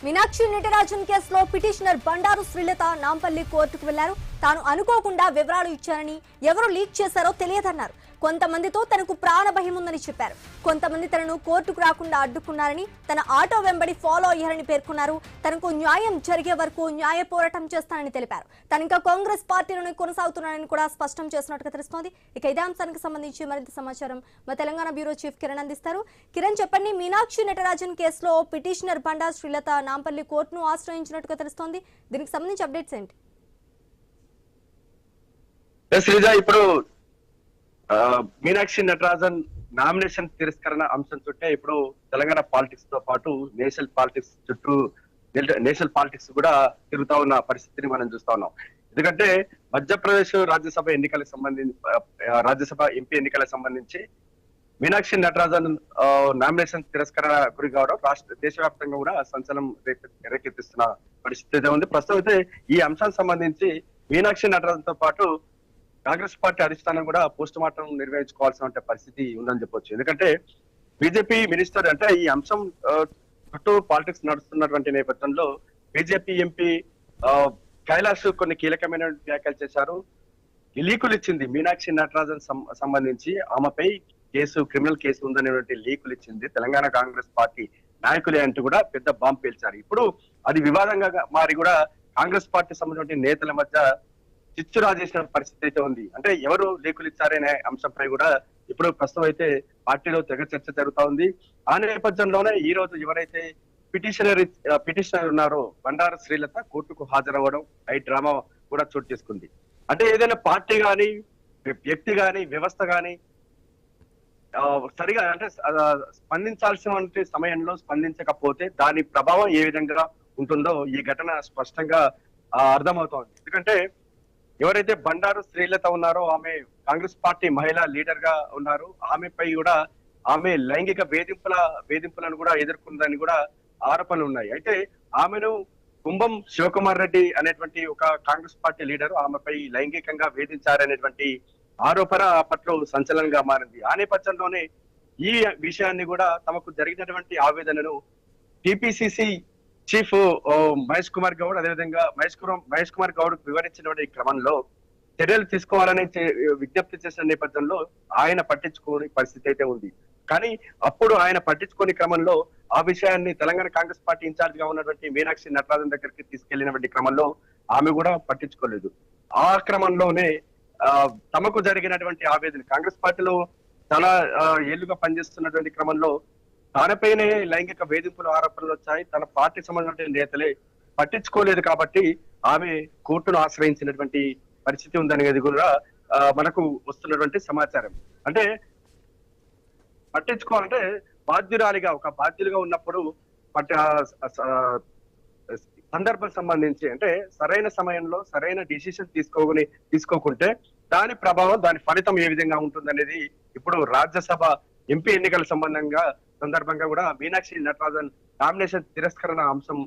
మీనాక్షి నటరాజన్ కేసులో పిటిషనర్ బండారు శ్రీలత నాంపల్లి కోర్టుకు వెళ్లారు. తాను అనుకోకుండా వివరాలు ఇచ్చారని, ఎవరు లీక్ చేశారో తెలియదన్నారు. కొంతమందితో తనకు ప్రాణ భయం ఉందని చెప్పారు. కొంతమంది తనను కోర్టుకు రాకుండా అడ్డుకున్నారని, తన ఆటో వెంబడి ఫాలో అయ్యారని పేర్కొన్నారు. తనకు న్యాయం జరిగే వరకు న్యాయ పోరాటం చేస్తానని తెలిపారు. తనింకా కాంగ్రెస్ పార్టీలోనే కొనసాగుతున్నారని కూడా స్పష్టం చేసినట్టుగా తెలుస్తోంది. ఇక ఇదే అంశానికి సంబంధించి మరింత సమాచారం మా తెలంగాణ బ్యూరో చీఫ్ కిరణ్ అందిస్తారు. కిరణ్, చెప్పండి, మీనాక్షి నటరాజన్ కేసులో పిటిషనర్ బండారు శ్రీలత నాంపల్లి కోర్టును ఆశ్రయించినట్టుగా తెలుస్తోంది. దీనికి సంబంధించి అప్డేట్స్ ఏంటి? ఇప్పుడు మీనాక్షి నటరాజన్ నామినేషన్ తిరస్కరణ అంశం చుట్టే ఇప్పుడు తెలంగాణ పాలిటిక్స్ తో పాటు నేషనల్ పాలిటిక్స్ కూడా తిరుగుతా ఉన్న పరిస్థితిని మనం చూస్తా ఉన్నాం. ఎందుకంటే మధ్యప్రదేశ్ రాజ్యసభ ఎంపీ ఎన్నికలకు సంబంధించి మీనాక్షి నటరాజన్ నామినేషన్ తిరస్కరణ గురి కావడం దేశవ్యాప్తంగా కూడా సంచలనం రేకెత్తిస్తున్న పరిస్థితి అయితే ఉంది. ప్రస్తుతం అయితే ఈ అంశానికి సంబంధించి మీనాక్షి నటరాజన్ తో పాటు కాంగ్రెస్ పార్టీ అధిష్టానం కూడా పోస్ట్ మార్టం నిర్వహించుకోవాల్సిన పరిస్థితి ఉందని చెప్పొచ్చు. ఎందుకంటే బీజేపీ మినిస్టర్ అంటే ఈ అంశం చుట్టూ పాలిటిక్స్ నడుస్తున్నటువంటి నేపథ్యంలో బీజేపీ ఎంపీ కైలాష్ కొన్ని కీలకమైన వ్యాఖ్యలు చేశారు. లీకులు ఇచ్చింది మీనాక్షి నటరాజన్ సంబంధించి ఆమెపై క్రిమినల్ కేసు ఉందనేటువంటి లీకులు ఇచ్చింది తెలంగాణ కాంగ్రెస్ పార్టీ నాయకులే అంటూ కూడా పెద్ద బాంబు పేల్చారు. ఇప్పుడు అది వివాదంగా మారి కూడా కాంగ్రెస్ పార్టీ సంబంధించిన నేతల మధ్య చిచ్చు రాజేసిన పరిస్థితి అయితే ఉంది. అంటే ఎవరు లీకులు ఇచ్చారనే అంశంపై కూడా ఇప్పుడు ప్రస్తుతం అయితే పార్టీలో తెగ చర్చ జరుగుతా ఉంది. ఆ నేపథ్యంలోనే ఈ రోజు ఎవరైతే పిటిషనర్ ఉన్నారో బండారు శ్రీలత కోర్టుకు హాజరవ్వడం ఈ డ్రామా కూడా చోటు చేసుకుంది. అంటే ఏదైనా పార్టీ గాని, వ్యక్తి గాని, వ్యవస్థ గాని సరిగా అంటే స్పందించాల్సిన సమయంలో స్పందించకపోతే దాని ప్రభావం ఏ విధంగా ఉంటుందో ఈ ఘటన స్పష్టంగా అర్థమవుతోంది. ఎందుకంటే ఎవరైతే బండారు శ్రీలత ఉన్నారో ఆమె కాంగ్రెస్ పార్టీ మహిళా లీడర్ గా ఉన్నారు. ఆమెపై కూడా ఆమె లైంగిక వేధింపులను కూడా ఎదుర్కొందని కూడా ఆరోపణలు ఉన్నాయి. అయితే ఆమెను కుంభం శివకుమార్ రెడ్డి అనేటువంటి ఒక కాంగ్రెస్ పార్టీ లీడర్ ఆమెపై లైంగికంగా వేధించారనేటువంటి ఆరోపణ అప్పట్లో సంచలనంగా మారింది. ఆ నేపథ్యంలోనే ఈ విషయాన్ని కూడా తమకు జరిగినటువంటి ఆవేదనను టిపిసిసి చీఫ్ మహేష్ కుమార్ గౌడ్, అదేవిధంగా మహేష్ కుమార్ గౌడ్ వివరించినటువంటి క్రమంలో చర్యలు తీసుకోవాలని విజ్ఞప్తి చేసిన నేపథ్యంలో ఆయన పట్టించుకోని పరిస్థితి అయితే ఉంది. కానీ అప్పుడు ఆయన పట్టించుకోని క్రమంలో ఆ విషయాన్ని తెలంగాణ కాంగ్రెస్ పార్టీ ఇన్ఛార్జ్ గా ఉన్నటువంటి మీనాక్షి నటరాజన్ దగ్గరికి తీసుకెళ్లినటువంటి క్రమంలో ఆమె కూడా పట్టించుకోలేదు. ఆ క్రమంలోనే తమకు జరిగినటువంటి ఆవేదన కాంగ్రెస్ పార్టీలో చాలా ఏళ్లుగా పనిచేస్తున్నటువంటి క్రమంలో తనపైనే లైంగిక వేధింపుల ఆరోపణలు వచ్చాయి. తన పార్టీ సంబంధించిన నేతలే పట్టించుకోలేదు కాబట్టి ఆమె కోర్టును ఆశ్రయించినటువంటి పరిస్థితి ఉందనేది కూడా మనకు వస్తున్నటువంటి సమాచారం. అంటే పట్టించుకోవాలంటే ఒక బాధ్యులుగా ఉన్నప్పుడు సందర్భం సంబంధించి అంటే సరైన సమయంలో సరైన డిసిషన్ తీసుకోకుంటే దాని ప్రభావం, దాని ఫలితం ఏ విధంగా ఉంటుందనేది ఇప్పుడు రాజ్యసభ ఎంపీ ఎన్నికల సందర్భంగా కూడా మీనాక్షి నటరాజన్ నామినేషన్ తిరస్కరణ అంశం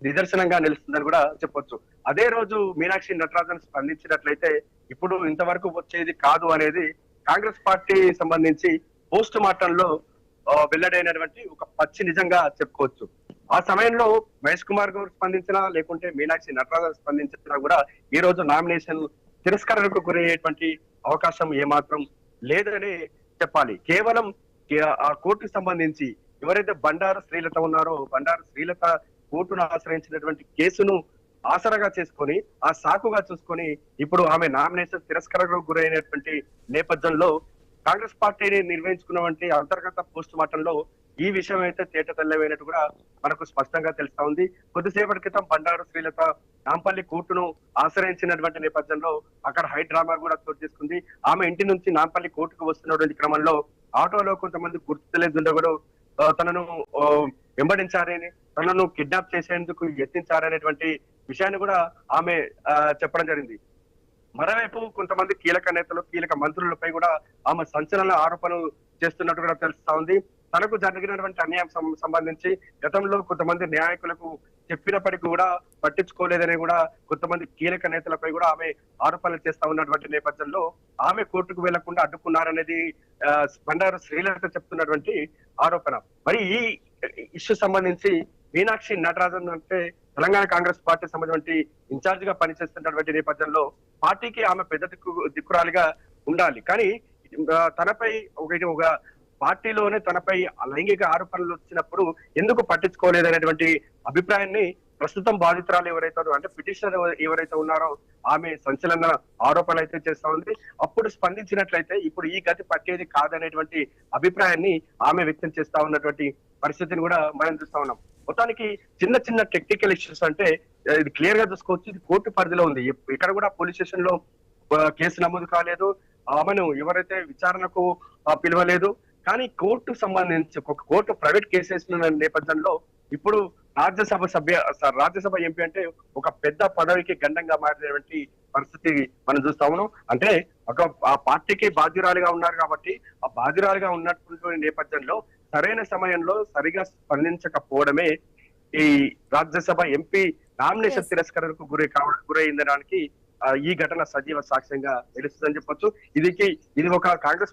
నిదర్శనంగా నిలుస్తుందని కూడా చెప్పొచ్చు. అదే రోజు మీనాక్షి నటరాజన్ స్పందించినట్లయితే ఇప్పుడు ఇంతవరకు వచ్చేది కాదు అనేది కాంగ్రెస్ పార్టీ సంబంధించి పోస్ట్ మార్టంలో వెల్లడైనటువంటి ఒక పచ్చి నిజంగా చెప్పుకోవచ్చు. ఆ సమయంలో మహేష్ కుమార్ గౌడ్ స్పందించినా లేకుంటే మీనాక్షి నటరాజన్ స్పందించినా కూడా ఈ రోజు నామినేషన్ తిరస్కరణకు గురయ్యేటువంటి అవకాశం ఏమాత్రం లేదని చెప్పాలి. కేవలం ఆ కోర్టుకు సంబంధించి ఎవరైతే బండారు శ్రీలత ఉన్నారో బండారు శ్రీలత కోర్టును ఆశ్రయించినటువంటి కేసును ఆసరాగా చేసుకొని ఆ సాకుగా చూసుకొని ఇప్పుడు ఆమె నామినేషన్ తిరస్కరణకు గురైనటువంటి నేపథ్యంలో కాంగ్రెస్ పార్టీని నిర్వహించుకున్నటువంటి అంతర్గత పోస్ట్ మార్టంలో ఈ విషయం అయితే తేట తెల్లమైనట్టు కూడా మనకు స్పష్టంగా తెలుస్తా ఉంది. కొద్దిసేపటి క్రితం బండారు శ్రీలత నాంపల్లి కోర్టును ఆశ్రయించినటువంటి నేపథ్యంలో అక్కడ హై డ్రామా కూడా చోటు చేసుకుంది. ఆమె ఇంటి నుంచి నాంపల్లి కోర్టుకు వస్తున్నటువంటి క్రమంలో ఆటోలో కొంతమంది గుర్తు తెలియదు కూడా తనను వెంబడించారని, తనను కిడ్నాప్ చేసేందుకు యత్నించారనేటువంటి విషయాన్ని కూడా ఆమె చెప్పడం జరిగింది. మరోవైపు కొంతమంది కీలక నేతలు, కీలక మంత్రులపై కూడా ఆమె సంచలన ఆరోపణలు చేస్తున్నట్టు కూడా తెలుస్తా ఉంది. తనకు జరిగినటువంటి అన్యాయం సంబంధించి గతంలో కొంతమంది నాయకులకు చెప్పినప్పటికీ కూడా పట్టించుకోలేదని కూడా కొంతమంది కీలక నేతలపై కూడా ఆమె ఆరోపణలు చేస్తా ఉన్నటువంటి నేపథ్యంలో ఆమె కోర్టుకు వెళ్లకుండా అడ్డుకున్నారనేది బండారు శ్రీలత చెప్తున్నటువంటి ఆరోపణ. మరి ఈ ఇష్యూ సంబంధించి మీనాక్షి నటరాజన్ అంటే తెలంగాణ కాంగ్రెస్ పార్టీ సంబంధించి ఇన్ఛార్జ్ గా పనిచేస్తున్నటువంటి నేపథ్యంలో పార్టీకి ఆమె పెద్ద దిక్కురాలిగా ఉండాలి. కానీ తనపై ఒక పార్టీలోనే తనపై లైంగిక ఆరోపణలు వచ్చినప్పుడు ఎందుకు పట్టించుకోలేదనేటువంటి అభిప్రాయాన్ని ప్రస్తుతం బాధితురాలు ఎవరైతే అంటే పిటిషనర్ ఎవరైతే ఉన్నారో ఆమె సంచలన ఆరోపణలు అయితే చేస్తా ఉంది. అప్పుడు స్పందించినట్లయితే ఇప్పుడు ఈ గతి పట్టేది కాదనేటువంటి అభిప్రాయాన్ని ఆమె వ్యక్తం చేస్తా ఉన్నటువంటి పరిస్థితిని కూడా మనం చూస్తా ఉన్నాం. మొత్తానికి చిన్న చిన్న టెక్నికల్ ఇష్యూస్ అంటే ఇది క్లియర్ గా చూసుకోవచ్చు. ఇది కోర్టు పరిధిలో ఉంది. ఇక్కడ కూడా పోలీస్ స్టేషన్ లో కేసు నమోదు కాలేదు. ఆమెను ఎవరైతే విచారణకు పిలవలేదు. కానీ కోర్టు సంబంధించి ఒక కోర్టు ప్రైవేట్ కేసు వేసిన నేపథ్యంలో ఇప్పుడు రాజ్యసభ ఎంపీ అంటే ఒక పెద్ద పదవికి గండంగా మారినటువంటి పరిస్థితి మనం చూస్తా ఉన్నాం. అంటే ఆ పార్టీకి బాధ్యురాలుగా ఉన్నారు కాబట్టి ఆ బాధ్యురాలుగా ఉన్నటువంటి నేపథ్యంలో సరైన సమయంలో సరిగా స్పందించకపోవడమే ఈ రాజ్యసభ ఎంపీ నామినేషన్ తిరస్కరణకు గురైందడానికి ఈ ఘటన సజీవ సాక్ష్యంగా నిలుస్తుందని చెప్పొచ్చు. ఇది ఒక కాంగ్రెస్